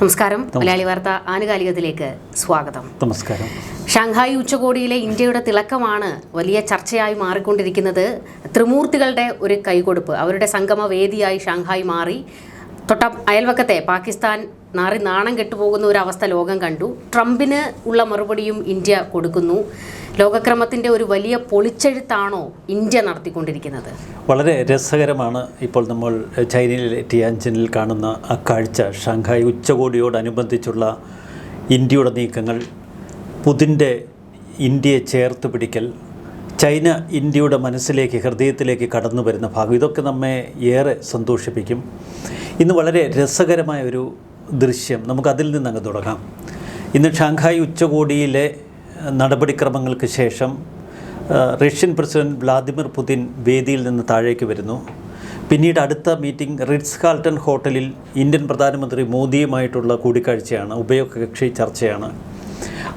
നമസ്കാരം. മലയാളി വാർത്ത ആനുകാലികത്തിലേക്ക് സ്വാഗതം. നമസ്കാരം. ഷാങ്ഹായ് ഉച്ചകോടിയിലെ ഇന്ത്യയുടെ തിളക്കമാണ് വലിയ ചർച്ചയായി മാറിക്കൊണ്ടിരിക്കുന്നത്. ത്രിമൂർത്തികളുടെ ഒരു കൈകൊടുപ്പ്, അവരുടെ സംഗമ വേദിയായി ഷാങ്ഹായ് മാറി. തൊട്ട അയൽവക്കത്തെ പാകിസ്ഥാൻ നാണം കെട്ടുപോകുന്ന ഒരു അവസ്ഥ ലോകം കണ്ടു. ട്രംപിന് ഉള്ള മറുപടിയും ഇന്ത്യ കൊടുക്കുന്നു. ലോകക്രമത്തിൻ്റെ ഒരു വലിയ പൊളിച്ചെഴുത്താണോ ഇന്ത്യ നടത്തിക്കൊണ്ടിരിക്കുന്നത്? വളരെ രസകരമാണ് ഇപ്പോൾ നമ്മൾ ചൈനയിലെ ടിയാൻജിനിൽ കാണുന്ന ആ കാഴ്ച. ഷാങ്ഹായ് ഉച്ചകോടിയോടനുബന്ധിച്ചുള്ള ഇന്ത്യയുടെ നീക്കങ്ങൾ, പുതിൻ്റെ ഇന്ത്യയെ ചേർത്ത് പിടിക്കൽ, ചൈന ഇന്ത്യയുടെ മനസ്സിലേക്ക്, ഹൃദയത്തിലേക്ക് കടന്നു വരുന്ന ഭാഗം, ഇതൊക്കെ നമ്മെ ഏറെ സന്തോഷിപ്പിക്കും. ഇന്ന് വളരെ രസകരമായ ഒരു ദൃശ്യം, നമുക്കതിൽ നിന്നങ്ങ് തുടങ്ങാം. ഇന്ന് ഷാങ്ഹായ് ഉച്ചകോടിയിലെ നടപടിക്രമങ്ങൾക്ക് ശേഷം റഷ്യൻ പ്രസിഡന്റ് വ്ളാദിമിർ പുതിൻ വേദിയിൽ നിന്ന് താഴേക്ക് വരുന്നു. പിന്നീട് അടുത്ത മീറ്റിംഗ് റിറ്റ്സ് കാൾട്ടൺ ഹോട്ടലിൽ ഇന്ത്യൻ പ്രധാനമന്ത്രി മോദിയുമായിട്ടുള്ള കൂടിക്കാഴ്ചയാണ്, ഉഭയകക്ഷി ചർച്ചയാണ്.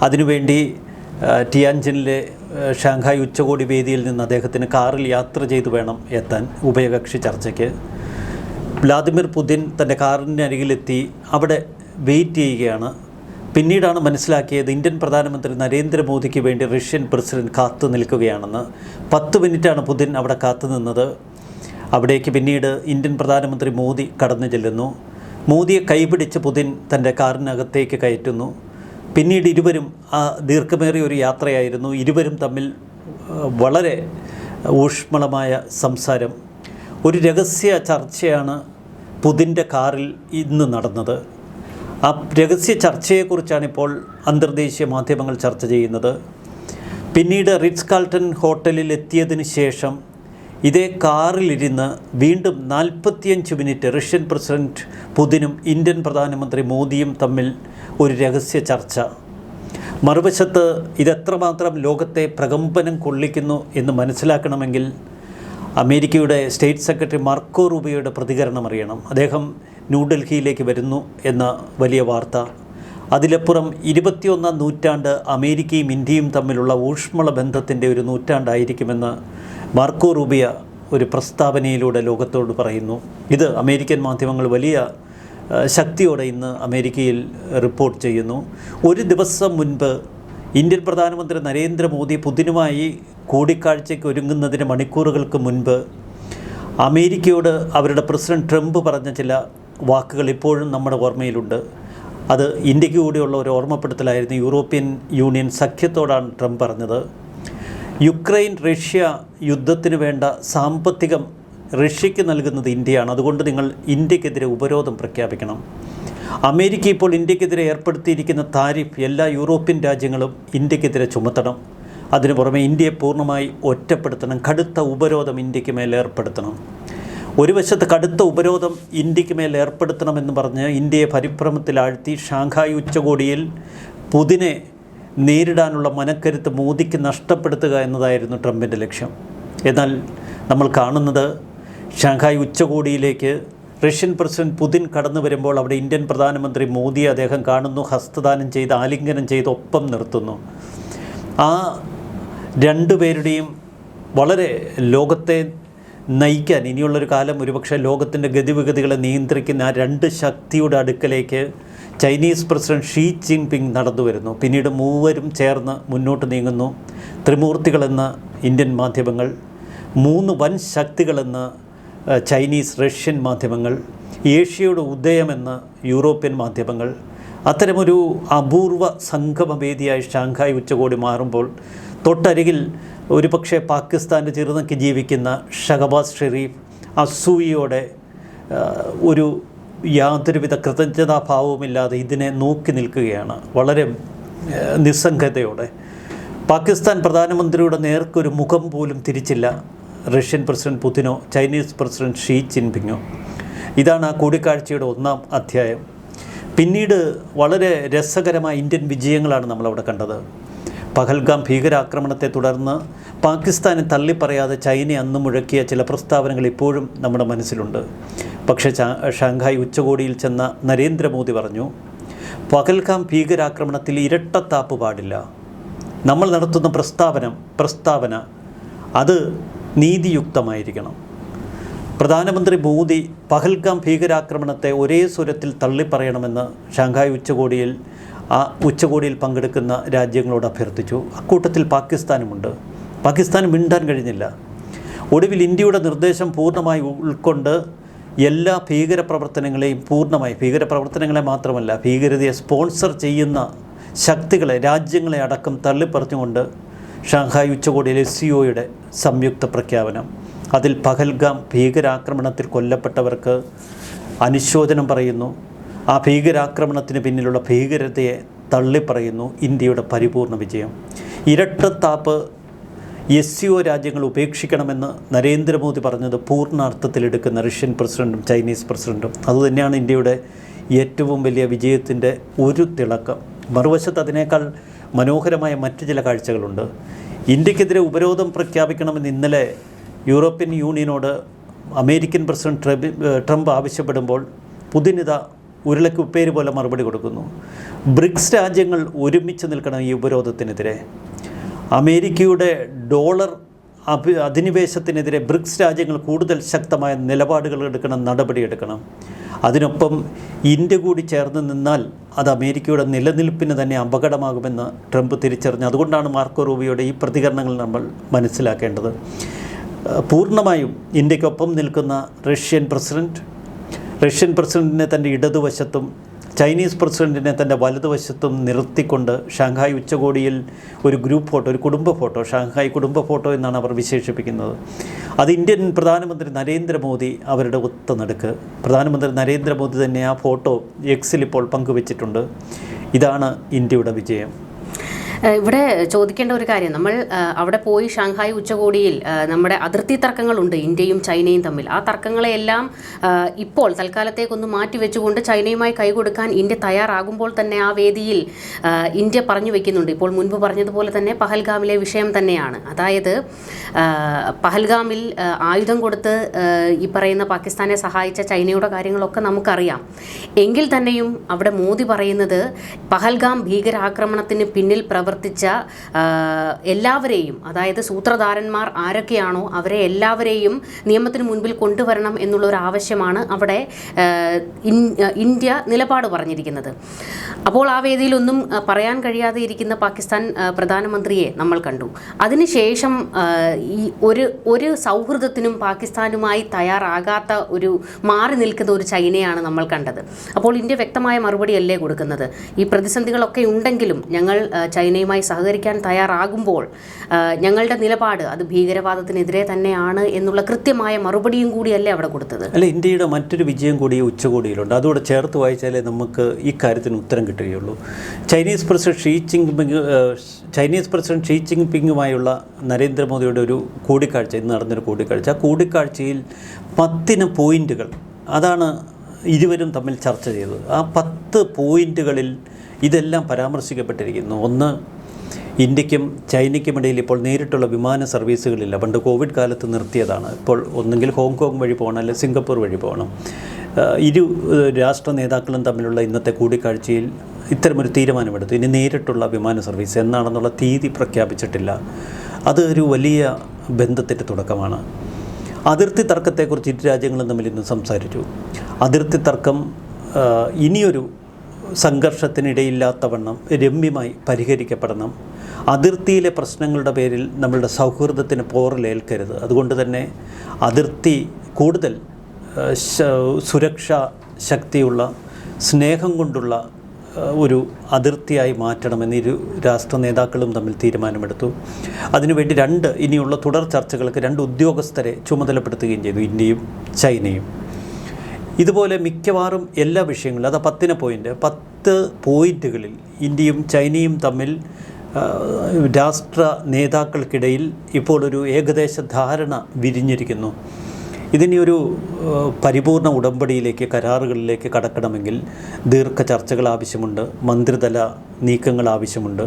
അതിനുവേണ്ടി ടിയാൻജിനിലെ ഷാങ്ഹായ് ഉച്ചകോടി വേദിയിൽ നിന്ന് അദ്ദേഹത്തിന് കാറിൽ യാത്ര ചെയ്തു വേണം എത്താൻ ഉഭയകക്ഷി ചർച്ചയ്ക്ക്. വ്ളാദിമിർ പുതിൻ തൻ്റെ കാറിന് അരികിലെത്തി അവിടെ വെയിറ്റ് ചെയ്യുകയാണ്. പിന്നീടാണ് മനസ്സിലാക്കിയത് ഇന്ത്യൻ പ്രധാനമന്ത്രി നരേന്ദ്രമോദിക്ക് വേണ്ടി റഷ്യൻ പ്രസിഡന്റ് കാത്തു നിൽക്കുകയാണെന്ന്. 10 മിനിറ്റാണ് പുതിൻ അവിടെ കാത്തു നിന്നത്. അവിടേക്ക് പിന്നീട് ഇന്ത്യൻ പ്രധാനമന്ത്രി മോദി കടന്നു ചെല്ലുന്നു. മോദിയെ കൈപിടിച്ച് പുതിൻ തൻ്റെ കാറിനകത്തേക്ക് കയറ്റുന്നു. പിന്നീട് ഇരുവരും ദീർഘമേറിയ ഒരു യാത്രയായിരുന്നു. ഇരുവരും തമ്മിൽ വളരെ ഊഷ്മളമായ സംസാരം, ഒരു രഹസ്യ ചർച്ചയാണ് പുതിൻ്റെ കാറിൽ ഇന്ന് നടന്നത്. ആ രഹസ്യ ചർച്ചയെക്കുറിച്ചാണ് ഇപ്പോൾ അന്തർദേശീയ മാധ്യമങ്ങൾ ചർച്ച ചെയ്യുന്നത്. പിന്നീട് റിറ്റ്സ് കാൾട്ടൺ ഹോട്ടലിൽ എത്തിയതിന് ശേഷം ഇതേ കാറിലിരുന്ന് വീണ്ടും 45 മിനിറ്റ് റഷ്യൻ പ്രസിഡന്റ് പുതിനും ഇന്ത്യൻ പ്രധാനമന്ത്രി മോദിയും തമ്മിൽ ഒരു രഹസ്യ ചർച്ച. മറുവശത്ത് ഇതെത്രമാത്രം ലോകത്തെ പ്രകമ്പനം കൊള്ളിക്കുന്നു എന്ന് മനസ്സിലാക്കണമെങ്കിൽ അമേരിക്കയുടെ സ്റ്റേറ്റ് സെക്രട്ടറി മാർക്കോ റൂബിയോയുടെ പ്രതികരണം അറിയണം. അദ്ദേഹം ന്യൂഡൽഹിയിലേക്ക് വരുന്നു എന്ന വലിയ വാർത്ത. അതിലപ്പുറം 21ാം നൂറ്റാണ്ട് അമേരിക്കയും ഇന്ത്യയും തമ്മിലുള്ള ഊഷ്മള ബന്ധത്തിൻ്റെ ഒരു നൂറ്റാണ്ടായിരിക്കുമെന്ന് മാർക്കോ റൂബിയ ഒരു പ്രസ്താവനയിലൂടെ ലോകത്തോട് പറയുന്നു. ഇത് അമേരിക്കൻ മാധ്യമങ്ങൾ വലിയ ശക്തിയോടെ ഇന്ന് അമേരിക്കയിൽ റിപ്പോർട്ട് ചെയ്യുന്നു. ഒരു ദിവസം മുൻപ് ഇന്ത്യൻ പ്രധാനമന്ത്രി നരേന്ദ്രമോദി പുതിനുമായി കൂടിക്കാഴ്ചയ്ക്ക് ഒരുങ്ങുന്നതിന് മണിക്കൂറുകൾക്ക് മുൻപ് അമേരിക്കയോട് അവരുടെ പ്രസിഡന്റ് ട്രംപ് പറഞ്ഞ ചില വാക്കുകൾ ഇപ്പോഴും നമ്മുടെ ഓർമ്മയിലുണ്ട്. അത് ഇന്ത്യക്ക് കൂടിയുള്ള ഒരു ഓർമ്മപ്പെടുത്തലായിരുന്നു. യൂറോപ്യൻ യൂണിയൻ സഖ്യത്തോടാണ് ട്രംപ് പറഞ്ഞത്, യുക്രൈൻ റഷ്യ യുദ്ധത്തിന് വേണ്ട സാമ്പത്തികം റഷ്യയ്ക്ക് നൽകുന്നത് ഇന്ത്യയാണ്, അതുകൊണ്ട് നിങ്ങൾ ഇന്ത്യക്കെതിരെ ഉപരോധം പ്രഖ്യാപിക്കണം. അമേരിക്ക ഇപ്പോൾ ഇന്ത്യക്കെതിരെ ഏർപ്പെടുത്തിയിരിക്കുന്ന താരിഫ് എല്ലാ യൂറോപ്യൻ രാജ്യങ്ങളും ഇന്ത്യക്കെതിരെ ചുമത്തണം. അതിനു പുറമെ ഇന്ത്യയെ പൂർണ്ണമായി ഒറ്റപ്പെടുത്തണം, കടുത്ത ഉപരോധം ഇന്ത്യക്ക് മേൽ ഏർപ്പെടുത്തണം. ഒരു വശത്ത് കടുത്ത ഉപരോധം ഇന്ത്യക്ക് മേൽ ഏർപ്പെടുത്തണമെന്ന് പറഞ്ഞ് ഇന്ത്യയെ പരിഭ്രമത്തിലാഴ്ത്തി ഷാങ്ഹായ് ഉച്ചകോടിയിൽ പുതിനെ നേരിടാനുള്ള മനക്കരുത്ത് മോദിക്ക് നഷ്ടപ്പെടുത്തുക എന്നതായിരുന്നു ട്രംപിൻ്റെ ലക്ഷ്യം. എന്നാൽ നമ്മൾ കാണുന്നത് ഷാങ്ഹായ് ഉച്ചകോടിയിലേക്ക് റഷ്യൻ പ്രസിഡന്റ് പുതിൻ കടന്നു വരുമ്പോൾ അവിടെ ഇന്ത്യൻ പ്രധാനമന്ത്രി മോദിയെ അദ്ദേഹം കാണുന്നു, ഹസ്തദാനം ചെയ്ത് ആലിംഗനം ചെയ്ത് ഒപ്പം നിർത്തുന്നു. ആ രണ്ടുപേരുടെയും വളരെ ലോകത്തെ നയിക്കാൻ ഇനിയുള്ളൊരു കാലം ഒരുപക്ഷെ ലോകത്തിൻ്റെ ഗതിവിഗതികളെ നിയന്ത്രിക്കുന്ന ആ രണ്ട് ശക്തിയുടെ അടുക്കലേക്ക് ചൈനീസ് പ്രസിഡന്റ് ഷീ ജിൻപിങ് നടന്നു വരുന്നു. പിന്നീട് മൂവരും ചേർന്ന് മുന്നോട്ട് നീങ്ങുന്നു. ത്രിമൂർത്തികളെന്ന് ഇന്ത്യൻ മാധ്യമങ്ങൾ, 3 വൻ ശക്തികളെന്ന് ചൈനീസ് റഷ്യൻ മാധ്യമങ്ങൾ, ഏഷ്യയുടെ ഉദയമെന്ന് യൂറോപ്യൻ മാധ്യമങ്ങൾ. അത്തരമൊരു അപൂർവ സംഗമവേദിയായി ഷാങ്ഹായ് ഉച്ചകോടി മാറുമ്പോൾ തൊട്ടരികിൽ ഒരുപക്ഷെ പാകിസ്ഥാൻ്റെ ചെറുനക്കി ജീവിക്കുന്ന ഷഹബാസ് ഷെരീഫ് അസൂയയോടെ ഒരു യാതൊരുവിധ കൃതജ്ഞതാഭാവവുമില്ലാതെ ഇതിനെ നോക്കി നിൽക്കുകയാണ്, വളരെ നിസ്സംഗതയോടെ. പാകിസ്ഥാൻ പ്രധാനമന്ത്രിയുടെ നേർക്കൊരു മുഖം പോലും തിരിച്ചില്ല റഷ്യൻ പ്രസിഡന്റ് പുതിനോ ചൈനീസ് പ്രസിഡന്റ് ഷീ ജിൻപിങ്ങോ. ഇതാണ് ആ കൂടിക്കാഴ്ചയുടെ 1ാം അധ്യായം. പിന്നീട് വളരെ രസകരമായ ഇന്ത്യൻ വിജയങ്ങളാണ് നമ്മളവിടെ കണ്ടത്. പഹൽഗാം ഭീകരാക്രമണത്തെ തുടർന്ന് പാകിസ്ഥാനെ തള്ളിപ്പറയാതെ ചൈന അന്ന് മുഴക്കിയ ചില പ്രസ്താവനകൾ ഇപ്പോഴും നമ്മുടെ മനസ്സിലുണ്ട്. പക്ഷേ ഷാങ്ഹായ് ഉച്ചകോടിയിൽ ചെന്ന നരേന്ദ്രമോദി പറഞ്ഞു, പഹൽഗാം ഭീകരാക്രമണത്തിൽ ഇരട്ടത്താപ്പ് പാടില്ല. നമ്മൾ നടത്തുന്ന പ്രസ്താവന അത് നീതിയുക്തമായിരിക്കണം. പ്രധാനമന്ത്രി മോദി പഹൽഗാം ഭീകരാക്രമണത്തെ ഒരേ സ്വരത്തിൽ തള്ളിപ്പറയണമെന്ന് ഷാങ്ഹായ് ഉച്ചകോടിയിൽ പങ്കെടുക്കുന്ന രാജ്യങ്ങളോട് അഭ്യർത്ഥിച്ചു. അക്കൂട്ടത്തിൽ പാകിസ്ഥാനുമുണ്ട്. പാകിസ്ഥാന് മിണ്ടാൻ കഴിഞ്ഞില്ല. ഒടുവിൽ ഇന്ത്യയുടെ നിർദ്ദേശം പൂർണ്ണമായി ഉൾക്കൊണ്ട് എല്ലാ ഭീകരപ്രവർത്തനങ്ങളെയും ഭീകരപ്രവർത്തനങ്ങളെ മാത്രമല്ല, ഭീകരതയെ സ്പോൺസർ ചെയ്യുന്ന ശക്തികളെ, രാജ്യങ്ങളെ അടക്കം തള്ളിപ്പറഞ്ഞുകൊണ്ട് ഷാങ്ഹായ് ഉച്ചകോടിയിലെ SCOയുടെ സംയുക്ത പ്രഖ്യാപനം. അതിൽ പഹൽഗാം ഭീകരാക്രമണത്തിൽ കൊല്ലപ്പെട്ടവർക്ക് അനുശോചനം പറയുന്നു. ആ ഭീകരാക്രമണത്തിന് പിന്നിലുള്ള ഭീകരതയെ തള്ളിപ്പറയുന്നു. ഇന്ത്യയുടെ പരിപൂർണ വിജയം. ഇരട്ടത്താപ്പ് SCO രാജ്യങ്ങൾ ഉപേക്ഷിക്കണമെന്ന് നരേന്ദ്രമോദി പറഞ്ഞത് പൂർണ്ണ അർത്ഥത്തിലെടുക്കുന്ന റഷ്യൻ പ്രസിഡൻറ്റും ചൈനീസ് പ്രസിഡൻറ്റും. അതുതന്നെയാണ് ഇന്ത്യയുടെ ഏറ്റവും വലിയ വിജയത്തിൻ്റെ ഒരു തിളക്കം. മറുവശത്ത് അതിനേക്കാൾ മനോഹരമായ മറ്റു ചില കാഴ്ചകളുണ്ട്. ഇന്ത്യക്കെതിരെ ഉപരോധം പ്രഖ്യാപിക്കണമെന്ന് ഇന്നലെ യൂറോപ്യൻ യൂണിയനോട് അമേരിക്കൻ പ്രസിഡന്റ് ട്രംപ് ആവശ്യപ്പെടുമ്പോൾ പുതിനിത ഉരുളയ്ക്ക് ഉപ്പേര് പോലെ മറുപടി കൊടുക്കുന്നു. ബ്രിക്സ് രാജ്യങ്ങൾ ഒരുമിച്ച് നിൽക്കണം ഈ ഉപരോധത്തിനെതിരെ. അമേരിക്കയുടെ ഡോളർ അധിനിവേശത്തിനെതിരെ ബ്രിക്സ് രാജ്യങ്ങൾ കൂടുതൽ ശക്തമായ നിലപാടുകൾ എടുക്കണം, നടപടിയെടുക്കണം. അതിനൊപ്പം ഇന്ത്യ കൂടി ചേർന്ന് നിന്നാൽ അത് അമേരിക്കയുടെ നിലനിൽപ്പിന് തന്നെ അപകടമാകുമെന്ന് ട്രംപ് തിരിച്ചറിഞ്ഞു. അതുകൊണ്ടാണ് മാർക്കോ റൂബിയോയുടെ ഈ പ്രതികരണങ്ങൾ നമ്മൾ മനസ്സിലാക്കേണ്ടത്. പൂർണ്ണമായും ഇന്ത്യക്കൊപ്പം നിൽക്കുന്ന റഷ്യൻ പ്രസിഡൻറ്റിനെ തൻ്റെ ഇടതുവശത്തും ചൈനീസ് പ്രസിഡൻറ്റിനെ തൻ്റെ വലതുവശത്തും നിർത്തിക്കൊണ്ട് ഷാങ്ഹായ് ഉച്ചകോടിയിൽ ഒരു ഗ്രൂപ്പ് ഫോട്ടോ, ഒരു കുടുംബ ഫോട്ടോ, ഷാങ്ഹായ് കുടുംബ ഫോട്ടോ എന്നാണ് അവർ വിശേഷിപ്പിക്കുന്നത്. അത് ഇന്ത്യൻ പ്രധാനമന്ത്രി നരേന്ദ്രമോദി അവരുടെ ഒത്ത നടുക്ക്. പ്രധാനമന്ത്രി നരേന്ദ്രമോദി തന്നെ ആ ഫോട്ടോ Xൽ ഇപ്പോൾ പങ്കുവച്ചിട്ടുണ്ട്. ഇതാണ് ഇന്ത്യയുടെ വിജയം. ഇവിടെ ചോദിക്കേണ്ട ഒരു കാര്യം, നമ്മൾ അവിടെ പോയി ഷാങ്ഹായ് ഉച്ചകോടിയിൽ നമ്മുടെ അതിർത്തി തർക്കങ്ങളുണ്ട് ഇന്ത്യയും ചൈനയും തമ്മിൽ. ആ തർക്കങ്ങളെയെല്ലാം ഇപ്പോൾ തൽക്കാലത്തേക്കൊന്ന് മാറ്റിവെച്ചുകൊണ്ട് ചൈനയുമായി കൈകൊടുക്കാൻ ഇന്ത്യ തയ്യാറാകുമ്പോൾ തന്നെ ആ വേദിയിൽ ഇന്ത്യ പറഞ്ഞു വയ്ക്കുന്നുണ്ട്. ഇപ്പോൾ മുൻപ് പറഞ്ഞതുപോലെ തന്നെ പഹൽഗാമിലെ വിഷയം തന്നെയാണ്. അതായത് പഹൽഗാമിൽ ആയുധം കൊടുത്ത് ഈ പറയുന്ന പാകിസ്ഥാനെ സഹായിച്ച ചൈനയുടെ കാര്യങ്ങളൊക്കെ നമുക്കറിയാം. എങ്കിൽ തന്നെയും അവിടെ മോദി പറയുന്നത് പഹൽഗാം ഭീകരാക്രമണത്തിന് പിന്നിൽ പ്രവർത്തിച്ച എല്ലാവരെയും, അതായത് സൂത്രധാരന്മാർ ആരൊക്കെയാണോ അവരെ എല്ലാവരെയും നിയമത്തിന് മുൻപിൽ കൊണ്ടുവരണം എന്നുള്ള ഒരു ആവശ്യമാണ് അവിടെ ഇന്ത്യ നിലപാട് പറഞ്ഞിരിക്കുന്നത്. അപ്പോൾ ആ വേദിയിലൊന്നും പറയാൻ കഴിയാതെ ഇരിക്കുന്ന പാകിസ്ഥാൻ പ്രധാനമന്ത്രിയെ നമ്മൾ കണ്ടു. അതിനുശേഷം ഈ ഒരു സൗഹൃദത്തിനും പാകിസ്ഥാനുമായി തയ്യാറാകാത്ത ഒരു മാറി നിൽക്കുന്ന ഒരു ചൈനയാണ് നമ്മൾ കണ്ടത്. അപ്പോൾ ഇന്ത്യ വ്യക്തമായ മറുപടിയല്ലേ കൊടുക്കുന്നത്? ഈ പ്രതിസന്ധികളൊക്കെ ഉണ്ടെങ്കിലും ഞങ്ങൾ ചൈനയുമായി സഹകരിക്കാൻ തയ്യാറാകുമ്പോൾ ഞങ്ങളുടെ നിലപാട് അത് ഭീകരവാദത്തിനെതിരെ തന്നെയാണ് എന്നുള്ള കൃത്യമായ മറുപടിയും കൂടിയല്ലേ അവിടെ കൊടുത്തത്? അല്ല, ഇന്ത്യയുടെ മറ്റൊരു വിജയം കൂടി ഉച്ചകോടിയിലുണ്ട്. അതോടെ ചേർത്ത് വായിച്ചാലേ നമുക്ക് ഈ കാര്യത്തിന് ഉത്തരം കിട്ടുകയുള്ളൂ. ചൈനീസ് പ്രസിഡന്റ് ഷീ ജിൻപിങ്ങുമായുള്ള നരേന്ദ്രമോദിയുടെ ഒരു കൂടിക്കാഴ്ച, ഇന്ന് നടന്നൊരു കൂടിക്കാഴ്ച. ആ കൂടിക്കാഴ്ചയിൽ 10 പോയിന്റുകൾ, അതാണ് ഇരുവരും തമ്മിൽ ചർച്ച ചെയ്തത്. ആ 10 പോയിന്റുകളിൽ ഇതെല്ലാം പരാമർശിക്കപ്പെട്ടിരിക്കുന്നു. ഒന്ന്, ഇന്ത്യക്കും ചൈനയ്ക്കുമിടയിൽ ഇപ്പോൾ നേരിട്ടുള്ള വിമാന സർവീസുകളില്ല. പണ്ട് കോവിഡ് കാലത്ത് നിർത്തിയതാണ്. ഇപ്പോൾ ഒന്നുകിൽ ഹോങ്കോങ് വഴി പോകണം, അല്ലെങ്കിൽ സിംഗപ്പൂർ വഴി പോകണം. ഇരു രാഷ്ട്ര നേതാക്കളും തമ്മിലുള്ള ഇന്നത്തെ കൂടിക്കാഴ്ചയിൽ ഇത്തരമൊരു തീരുമാനമെടുത്തു. ഇനി നേരിട്ടുള്ള വിമാന സർവീസ് എന്നാണെന്നുള്ള തീയതി പ്രഖ്യാപിച്ചിട്ടില്ല. അത് ഒരു വലിയ ബന്ധത്തിൻ്റെ തുടക്കമാണ്. അതിർത്തി തർക്കത്തെക്കുറിച്ച് ഇരു രാജ്യങ്ങളും തമ്മിൽ ഇന്ന് സംസാരിച്ചു. അതിർത്തി തർക്കം ഇനിയൊരു സംഘർഷത്തിനിടയില്ലാത്തവണ്ണം രമ്യമായി പരിഹരിക്കപ്പെടണം. അതിർത്തിയിലെ പ്രശ്നങ്ങളുടെ പേരിൽ നമ്മളുടെ സൗഹൃദത്തിന് പോറലേൽക്കരുത്. അതുകൊണ്ട് തന്നെ അതിർത്തി കൂടുതൽ സുരക്ഷാ ശക്തിയുള്ള, സ്നേഹം കൊണ്ടുള്ള ഒരു അതിർത്തിയായി മാറ്റണമെന്ന് ഇരു രാഷ്ട്ര നേതാക്കളും തമ്മിൽ തീരുമാനമെടുത്തു. അതിനുവേണ്ടി ഇനിയുള്ള തുടർ ചർച്ചകൾക്ക് 2 ഉദ്യോഗസ്ഥരെ ചുമതലപ്പെടുത്തുകയും ചെയ്തു, ഇന്ത്യയും ചൈനയും. ഇതുപോലെ മിക്കവാറും എല്ലാ വിഷയങ്ങളും, അത് 10 പോയിന്റുകളിൽ ഇന്ത്യയും ചൈനയും തമ്മിൽ രാഷ്ട്ര നേതാക്കൾക്കിടയിൽ ഇപ്പോൾ ഒരു ഏകദേശ ധാരണ വിരിഞ്ഞിരിക്കുന്നു. ഇതിനി ഒരു പരിപൂർണ ഉടമ്പടിയിലേക്ക്, കരാറുകളിലേക്ക് കടക്കണമെങ്കിൽ ദീർഘ ചർച്ചകൾ ആവശ്യമുണ്ട്, മന്ത്രിതല നീക്കങ്ങൾ ആവശ്യമുണ്ട്.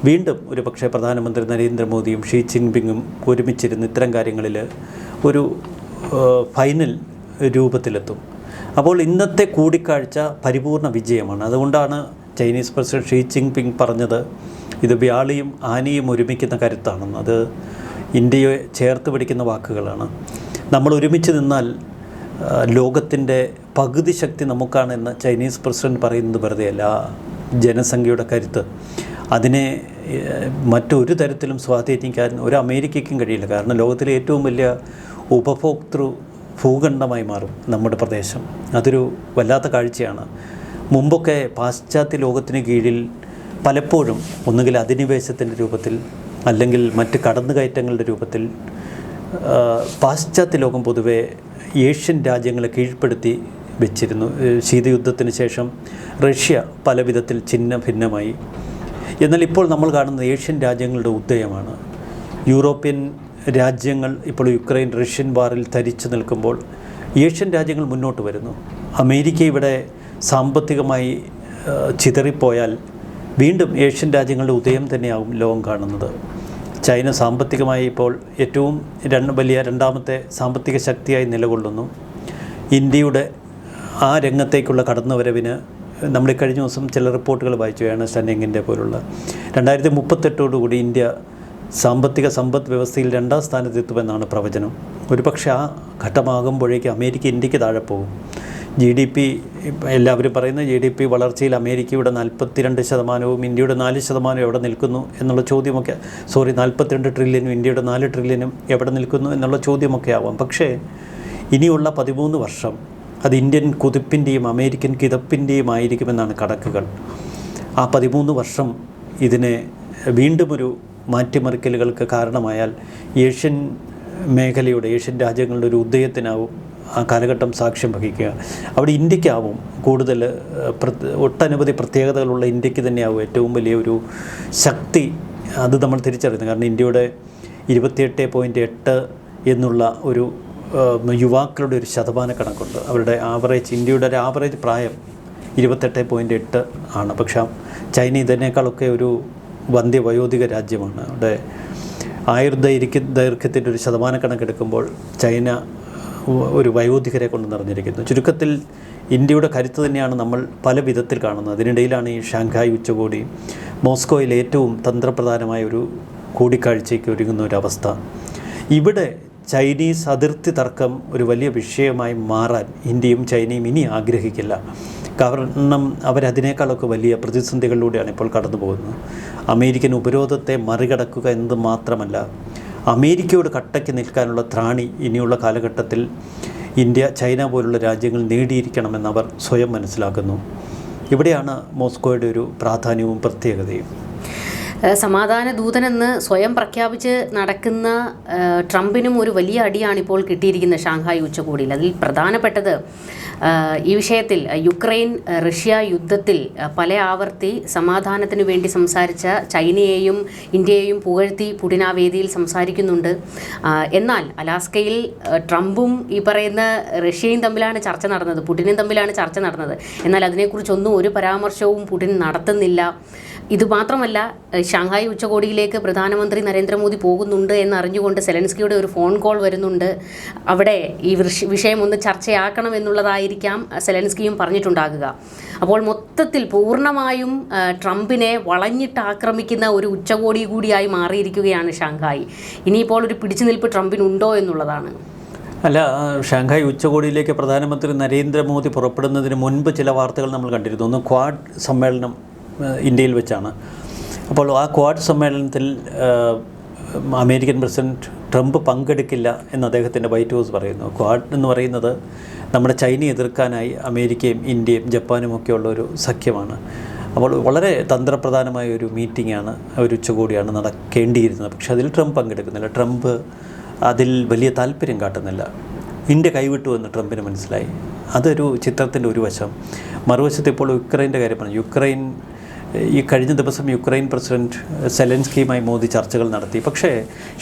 വീണ്ടും ഒരു പക്ഷേ പ്രധാനമന്ത്രി നരേന്ദ്രമോദിയും ഷീ ജിൻപിങ്ങും ഒരുമിച്ചിരുന്ന് ഇത്തരം കാര്യങ്ങളിൽ ഒരു ഫൈനൽ രൂപത്തിലെത്തും. അപ്പോൾ ഇന്നത്തെ കൂടിക്കാഴ്ച പരിപൂർണ വിജയമാണ്. അതുകൊണ്ടാണ് ചൈനീസ് പ്രസിഡന്റ് ഷീ ജിൻപിങ് പറഞ്ഞത് ഇത് വ്യാളിയും ആനയും ഒരുമിക്കുന്ന കരുത്താണെന്ന്. അത് ഇന്ത്യയെ ചേർത്ത് പിടിക്കുന്ന വാക്കുകളാണ്. നമ്മൾ ഒരുമിച്ച് നിന്നാൽ ലോകത്തിൻ്റെ പകുതി ശക്തി നമുക്കാണെന്ന് ചൈനീസ് പ്രസിഡന്റ് പറയുന്നത് വെറുതെയല്ല. ജനസംഖ്യയുടെ കരുത്ത് അതിനെ മറ്റൊരു തരത്തിലും സ്വാധീനിക്കാൻ ഒരു അമേരിക്കയ്ക്കും കഴിയില്ല. കാരണം ലോകത്തിലെ ഏറ്റവും വലിയ ഉപഭോക്തൃ ഭൂഖണ്ഡമായി മാറും നമ്മുടെ പ്രദേശം. അതൊരു വല്ലാത്ത കാഴ്ചയാണ്. മുമ്പൊക്കെ പാശ്ചാത്യ ലോകത്തിന് കീഴിൽ പലപ്പോഴും ഒന്നുകിൽ അധിനിവേശത്തിൻ്റെ രൂപത്തിൽ അല്ലെങ്കിൽ മറ്റ് കടന്നുകയറ്റങ്ങളുടെ രൂപത്തിൽ പാശ്ചാത്യ ലോകം പൊതുവെ ഏഷ്യൻ രാജ്യങ്ങളെ കീഴ്പ്പെടുത്തി വെച്ചിരുന്നു. ശീതയുദ്ധത്തിന് ശേഷം റഷ്യ പല വിധത്തിൽ ഛിന്ന ഭിന്നമായി. എന്നാൽ ഇപ്പോൾ നമ്മൾ കാണുന്നത് ഏഷ്യൻ രാജ്യങ്ങളുടെ ഉദയമാണ്. യൂറോപ്യൻ രാജ്യങ്ങൾ ഇപ്പോൾ യുക്രൈൻ റഷ്യൻ വാറിൽ തരിച്ചു നിൽക്കുമ്പോൾ ഏഷ്യൻ രാജ്യങ്ങൾ മുന്നോട്ട് വരുന്നു. അമേരിക്ക ഇവിടെ സാമ്പത്തികമായി ചിതറിപ്പോയാൽ വീണ്ടും ഏഷ്യൻ രാജ്യങ്ങളുടെ ഉദയം തന്നെയാകും ലോകം കാണുന്നത്. ചൈന സാമ്പത്തികമായി ഇപ്പോൾ ഏറ്റവും വലിയ രണ്ടാമത്തെ സാമ്പത്തിക ശക്തിയായി നിലകൊള്ളുന്നു. ഇന്ത്യയുടെ ആ രംഗത്തേക്കുള്ള കടന്നുവരവിന് നമ്മൾ കഴിഞ്ഞ ദിവസം ചില റിപ്പോർട്ടുകൾ വായിച്ചു. ഏണസ്റ്റ് പോലുള്ള 2038 ഇന്ത്യ സാമ്പത്തിക സമ്പദ് വ്യവസ്ഥയിൽ 2ാം സ്ഥാനത്തെത്തുമെന്നാണ് പ്രവചനം. ഒരുപക്ഷെ ആ ഘട്ടമാകുമ്പോഴേക്ക് അമേരിക്ക ഇന്ത്യക്ക് താഴെ പോകും. GDP എല്ലാവരും പറയുന്ന GDP വളർച്ചയിൽ അമേരിക്കയുടെ 42%, ഇന്ത്യയുടെ 4% എവിടെ നിൽക്കുന്നു എന്നുള്ള ചോദ്യമൊക്കെ 42 ട്രില്യനും ഇന്ത്യയുടെ 4 ട്രില്യനും എവിടെ നിൽക്കുന്നു എന്നുള്ള ചോദ്യമൊക്കെ ആവാം. പക്ഷേ ഇനിയുള്ള 13 വർഷം അത് ഇന്ത്യൻ കുതിപ്പിൻ്റെയും അമേരിക്കൻ കിതപ്പിൻ്റെയും ആയിരിക്കുമെന്നാണ് കണക്കുകൾ. ആ 13 വർഷം ഇതിനെ വീണ്ടും ഒരു മാറ്റിമറിക്കലുകൾക്ക് കാരണമായാൽ ഏഷ്യൻ മേഖലയുടെ ഏഷ്യൻ രാജ്യങ്ങളുടെ ഒരു ഉദയത്തിനാവും ആ കാലഘട്ടം സാക്ഷ്യം വഹിക്കുക. അവിടെ ഇന്ത്യക്കാവും കൂടുതൽ ഒട്ടനവധി പ്രത്യേകതകളുള്ള ഇന്ത്യക്ക് തന്നെയാവും ഏറ്റവും വലിയ ഒരു ശക്തി. അത് നമ്മൾ തിരിച്ചറിയുന്നത്. കാരണം ഇന്ത്യയുടെ 28.8 എന്നുള്ള ഒരു യുവാക്കളുടെ ഒരു ശതമാന കണക്കുണ്ട്. അവരുടെ ഇന്ത്യയുടെ ഒരു ആവറേജ് പ്രായം 28.8 ആണ്. പക്ഷേ ചൈന ഇതിനേക്കാളൊക്കെ ഒരു വന്ധ്യവയോധിക രാജ്യമാണ്. അവിടെ ദൈർഘ്യത്തിൻ്റെ ഒരു ശതമാന കണക്കെടുക്കുമ്പോൾ ചൈന ഒരു വയോധികരെ കൊണ്ട് നിറഞ്ഞിരിക്കുന്നു. ചുരുക്കത്തിൽ ഇന്ത്യയുടെ കരുത്ത് തന്നെയാണ് നമ്മൾ പല വിധത്തിൽ കാണുന്നത്. അതിനിടയിലാണ് ഈ ഷാങ്ഹായ് ഉച്ചകോടി, മോസ്കോയിൽ ഏറ്റവും തന്ത്രപ്രധാനമായ ഒരു കൂടിക്കാഴ്ചയ്ക്ക് ഒരുങ്ങുന്ന ഒരവസ്ഥ. ഇവിടെ ചൈനീസ് അതിർത്തി തർക്കം ഒരു വലിയ വിഷയമായി മാറാൻ ഇന്ത്യയും ചൈനയും ഇനി ആഗ്രഹിക്കില്ല. കാരണം അവരതിനേക്കാളൊക്കെ വലിയ പ്രതിസന്ധികളിലൂടെയാണ് ഇപ്പോൾ കടന്നു പോകുന്നത്. അമേരിക്കൻ ഉപരോധത്തെ മറികടക്കുക എന്നത് മാത്രമല്ല, അമേരിക്കയോട് കട്ടയ്ക്ക് നിൽക്കാനുള്ള ത്രാണി ഇനിയുള്ള കാലഘട്ടത്തിൽ ഇന്ത്യ, ചൈന പോലുള്ള രാജ്യങ്ങൾ നേടിയിരിക്കണമെന്ന് അവർ സ്വയം മനസ്സിലാക്കുന്നു. ഇവിടെയാണ് മോസ്കോയുടെ ഒരു പ്രാധാന്യവും പ്രത്യേകതയും. സമാധാന ദൂതനെന്ന് സ്വയം പ്രഖ്യാപിച്ച് നടക്കുന്ന ട്രംപിനും ഒരു വലിയ അടിയാണ് ഇപ്പോൾ കിട്ടിയിരിക്കുന്നത് ഷാങ്ഹായ് ഉച്ചകോടിയിൽ. അതിൽ പ്രധാനപ്പെട്ടത് ഈ വിഷയത്തിൽ യുക്രൈൻ റഷ്യ യുദ്ധത്തിൽ പല ആവർത്തി സമാധാനത്തിനു വേണ്ടി സംസാരിച്ച ചൈനയെയും ഇന്ത്യയെയും പുകഴ്ത്തി പുടിൻ ആ വേദിയിൽ സംസാരിക്കുന്നുണ്ട്. എന്നാൽ അലാസ്കയിൽ ട്രംപും ഈ പറയുന്ന റഷ്യയും തമ്മിലാണ് ചർച്ച നടന്നത്, പുടിനും തമ്മിലാണ് ചർച്ച നടന്നത്. എന്നാൽ അതിനെക്കുറിച്ചൊന്നും ഒരു പരാമർശവും പുടിൻ നടത്തുന്നില്ല. ഇതുമാത്രമല്ല, ഷാങ്ഹായ് ഉച്ചകോടിയിലേക്ക് പ്രധാനമന്ത്രി നരേന്ദ്രമോദി പോകുന്നുണ്ട് എന്നറിഞ്ഞുകൊണ്ട് സെലൻസ്കിയുടെ ഒരു ഫോൺ കോൾ വരുന്നുണ്ട്. അവിടെ ഈ വിഷയം ഒന്ന് ചർച്ചയാക്കണമെന്നുള്ളതായിരിക്കാം സെലൻസ്കിയും പറഞ്ഞിട്ടുണ്ടാകുക. അപ്പോൾ മൊത്തത്തിൽ പൂർണ്ണമായും ട്രംപിനെ വളഞ്ഞിട്ട് ആക്രമിക്കുന്ന ഒരു ഉച്ചകോടി കൂടിയായി മാറിയിരിക്കുകയാണ് ഷാങ്ഹായ്. ഇനിയിപ്പോൾ ഒരു പിടിച്ചുനിൽപ്പ് ട്രംപിനുണ്ടോ എന്നുള്ളതാണ്. അല്ല, ഷാങ്ഹായ് ഉച്ചകോടിയിലേക്ക് പ്രധാനമന്ത്രി നരേന്ദ്രമോദി പുറപ്പെടുന്നതിന് മുൻപ് ചില വാർത്തകൾ നമ്മൾ കണ്ടിരുന്നു. ഒന്ന് ക്വാഡ് സമ്മേളനം ഇന്ത്യയിൽ വെച്ചാണ്. അപ്പോൾ ആ ക്വാഡ് സമ്മേളനത്തിൽ അമേരിക്കൻ പ്രസിഡന്റ് ട്രംപ് പങ്കെടുക്കില്ല എന്ന് അദ്ദേഹത്തിൻ്റെ വൈറ്റ് ഹൗസ് പറയുന്നു. ക്വാഡ് എന്ന് പറയുന്നത് നമ്മുടെ ചൈനയെ എതിർക്കാനായി അമേരിക്കയും ഇന്ത്യയും ജപ്പാനും ഒക്കെയുള്ള ഒരു സഖ്യമാണ്. അപ്പോൾ വളരെ തന്ത്രപ്രധാനമായ ഒരു മീറ്റിംഗാണ്, ഒരു ഉച്ചകോടിയാണ് നടക്കേണ്ടിയിരുന്നത്. പക്ഷേ അതിൽ ട്രംപ് പങ്കെടുക്കുന്നില്ല. ട്രംപ് അതിൽ വലിയ താല്പര്യം കാട്ടുന്നില്ല. ഇന്ത്യ കൈവിട്ടു എന്ന് ട്രംപിന് മനസ്സിലായി. അതൊരു ചിത്രത്തിൻ്റെ ഒരു വശം. മറുവശത്ത് ഇപ്പോൾ യുക്രൈൻ്റെ കാര്യം പറഞ്ഞു. ഈ കഴിഞ്ഞ ദിവസം യുക്രൈൻ പ്രസിഡന്റ് സെലൻസ്കിയുമായി മോദി ചർച്ചകൾ നടത്തി. പക്ഷേ